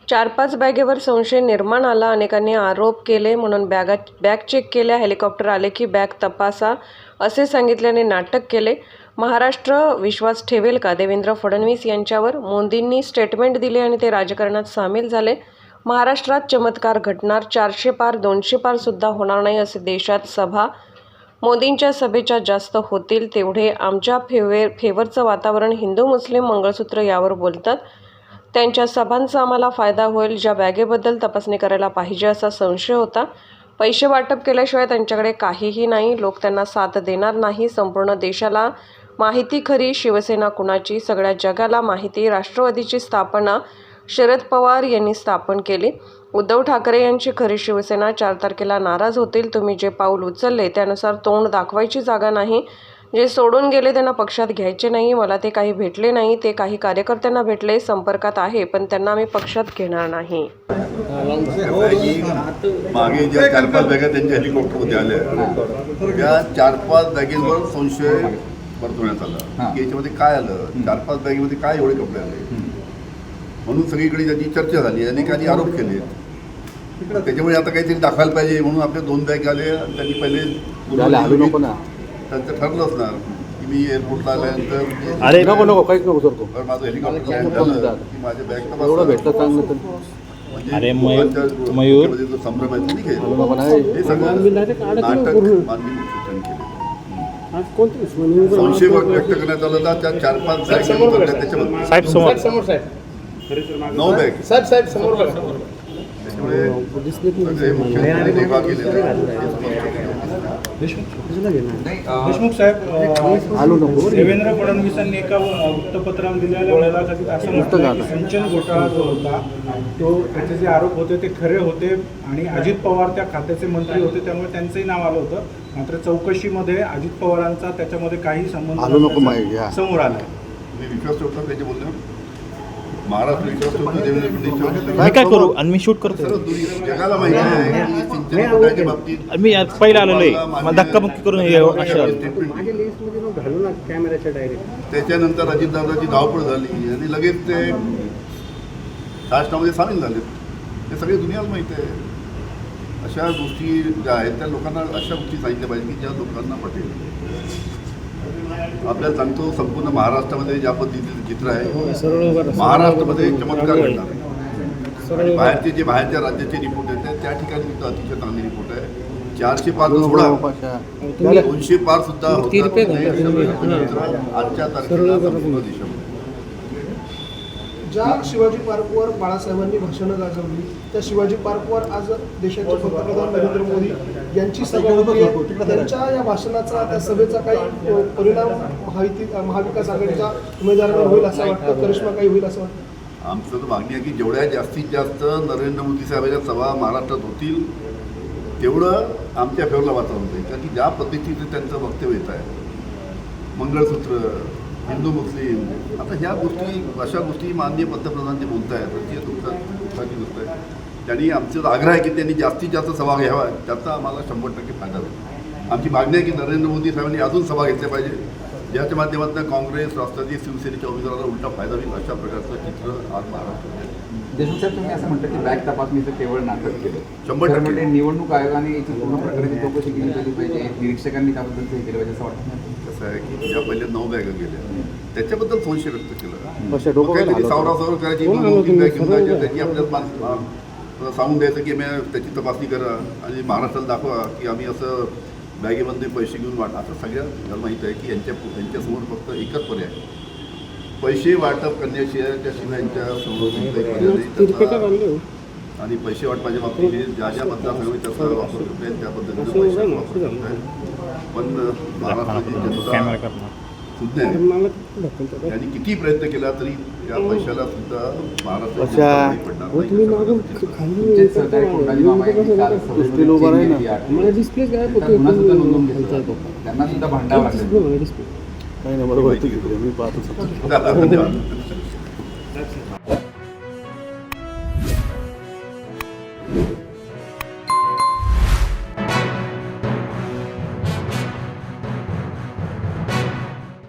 4-5 बॅगेवर संशय निर्माण आला. अनेकांनी आरोप केले म्हणून बॅग चेक केल्या. हेलिकॉप्टर आले की बॅग तपासा असे सांगितल्याने नाटक केले. महाराष्ट्र विश्वास ठेवेल का? देवेंद्र फडणवीस यांच्यावर मोदींनी स्टेटमेंट दिले आणि ते राजकारणात सामील झाले. महाराष्ट्रात चमत्कार घडणार, 400 पार 200 पार सुद्धा होणार नाही असे देशात सभा. मोदींच्या सभेच्या जास्त होतील तेवढे आमच्या फेवरचं वातावरण. हिंदू मुस्लिम मंगळसूत्र यावर बोलतात. त्यांच्या सभांचा आम्हाला फायदा होईल. ज्या बॅगेबद्दल तपासणी करायला पाहिजे असा संशय होता. पैसे वाटप केल्याशिवाय त्यांच्याकडे काहीही नाही. लोक त्यांना साथ देणार नाही. संपूर्ण देशाला माहिती खरी शिवसेना कुणाची, सगळ्या जगाला माहिती. राष्ट्रवादीची स्थापना शरद पवार यांनी स्थापन केली. उद्धव ठाकरे यांची खरी शिवसेना 4 तारखेला नाराज होतील. तुम्ही जे पाऊल उचलले त्यानुसार तोंड दाखवायची जागा नाही. जे सोडून गेले त्यांना पक्षात घ्यायचे नाही. मला ते काही भेटले नाही. ते काही कार्यकर्त्यांना भेटले, संपर्कात आहे, पण त्यांना आम्ही पक्षात घेणार नाही. मागे ज्या 4-5 बॅगा त्यांच्या हेलिकॉप्टरमध्ये आल्या त्या 4-5 बॅगेंवर संशय वर्तवण्यात आला की याच्यामध्ये काय आलं, 4-5 बॅगेमध्ये काय एवढे कपडे आले म्हणून सगळीकडे त्याची चर्चा झाली. अनेकांनी आरोप केले. त्याच्यामुळे आता काहीतरी दाखवायला पाहिजे म्हणून आपले 2 बॅग आले. त्यांनी पहिले त्यांचं ठरलं असणार की मी एअरपोर्टला आल्यानंतर अरे नको काहीच नको सर माझं हेलिकॉप्टर झालं की माझ्या बॅग एवढं भेटलं चांगलं. म्हणजे मयूर जो संभ्रम आहे ते हे सगळं नाटक मानवी केले. संशय व्यक्त करण्यात आला होता. त्या 4-5 बॅग त्याच्यामध्ये साहेब समोर 9 बॅग साहेब समोर त्याच्यामुळे मुख्यमंत्र्यांनी देवा केलेला. देशमुख साहेब, देवेंद्र फडणवीसांनी एका वृत्तपत्रात दिलेल्या मुलाखतीत असं म्हटलं की सिंचन घोटाळा जो होता तो त्याचे जे आरोप होते ते खरे होते आणि अजित पवार त्या खात्याचे मंत्री होते त्यामुळे त्यांचंही नाव आलं होतं. मात्र चौकशीमध्ये अजित पवारांचा त्याच्यामध्ये काही संबंध समोर आला. विश्वास ठेवतात त्याचे बोलणं. महाराष्ट्र विश्वास ठेवतो देवेंद्र फडणवीस. मी काय करू आणि मी शूट करतो. जगाला माहिती आहे की सिंचन घोटाळ्याच्या बाबतीत मी पहिला आलेलो आहे. मला धक्कामुक्की करून त्याच्यानंतर अजितदादाची धावपळ झाली आणि लगेच ते राष्ट्रामध्ये सामील झाले. हे सगळे दुनियाला माहिती आहे. अशा गोष्टी ज्या आहेत त्या लोकांना अशा गोष्टी सांगितल्या पाहिजे की ज्या लोकांना पटेल. आपल्याला सांगतो संपूर्ण महाराष्ट्रामध्ये ज्या पद्धतीचं चित्र आहे, महाराष्ट्रामध्ये चमत्कार घडणार आहे. बाहेरच्या राज्याचे रिपोर्ट येते त्या ठिकाणी सुद्धा अतिशय चांगले रिपोर्ट आहे. 400 पार सोडा 200 पार सुद्धा आजच्या तारखेला संपूर्ण देशामध्ये. ज्या शिवाजी पार्कवर बाळासाहेबांनी भाषणं गाजवली त्या शिवाजी पार्कवर आज देशाचे पंतप्रधान नरेंद्र मोदी यांची सभा होती. त्यांच्या या भाषणाचा त्या सभेचा काही परिणाम महाविकास आघाडीच्या उमेदवारांवर होईल असं वाटतं? करिश्मा काही होईल असं वाटतं? आमचं तर मागणी आहे की जेवढ्या जास्तीत जास्त नरेंद्र मोदी साहेबांच्या सभा महाराष्ट्रात होतील तेवढं आमच्या फेवरला वातावरण होईल. कारण की ज्या पद्धतीचं त्यांचं वक्तव्य येत आहे, मंगळसूत्र, हिंदू मुस्लिम, आता ह्या गोष्टी अशा गोष्टी माननीय पंतप्रधान जे बोलत आहेत त्याची दुःखाची गोष्ट आहे. त्यांनी आमचा आग्रह आहे की त्यांनी जास्तीत जास्त सभा घ्यावा. त्याचा आम्हाला 100% फायदा होईल. आमची मागणी आहे की नरेंद्र मोदी साहेबांनी अजून सभा घेतल्या पाहिजे ज्याच्या माध्यमातून काँग्रेस, राष्ट्रवादी, शिवसेनेच्या उमेदवाराला उलटा फायदा होईल. अशा प्रकारचं चित्र आज महाराष्ट्रात आहे. देशमुख साहेब, तुम्ही असं म्हणता की बॅग तपासणीचं केवळ नाटक केलं. 100% निवडणूक आयोगाने याची पूर्ण प्रकाराची चौकशी केली पाहिजे, निरीक्षकांनी त्याबद्दल हे केलं पाहिजे असं वाटतं. कसं आहे की ज्या पहिले 9 बॅग गेल्या त्याच्याबद्दल संशय व्यक्त केला. काहीतरी सावरासावर करायची 2-3 बॅग घेऊन जायची त्याची आपल्याला सांगून द्यायचं की त्याची तपासणी करा आणि महाराष्ट्राला दाखवा की आम्ही असं बॅगेमध्ये पैसे घेऊन असं सगळ्या माहीत आहे की यांच्यासमोर फक्त एकच पर्याय आहे, पैसे वाटप करण्याशिवाय त्याशिवाय यांच्या आणि पैसे वाटपाच्या बाबतीत ज्या मतदारसंघात त्याचा वापर करता येईल त्या पद्धतीने पैसे वापर करत आहेत. पण महाराष्ट्राची जनता सुज्ञ आहे. त्यांनी किती प्रयत्न केला तरी या पैशाला सुद्धा महाराष्ट्राची पडणार त्यांना सुद्धा भांडावं लागेल. मी पाहतो.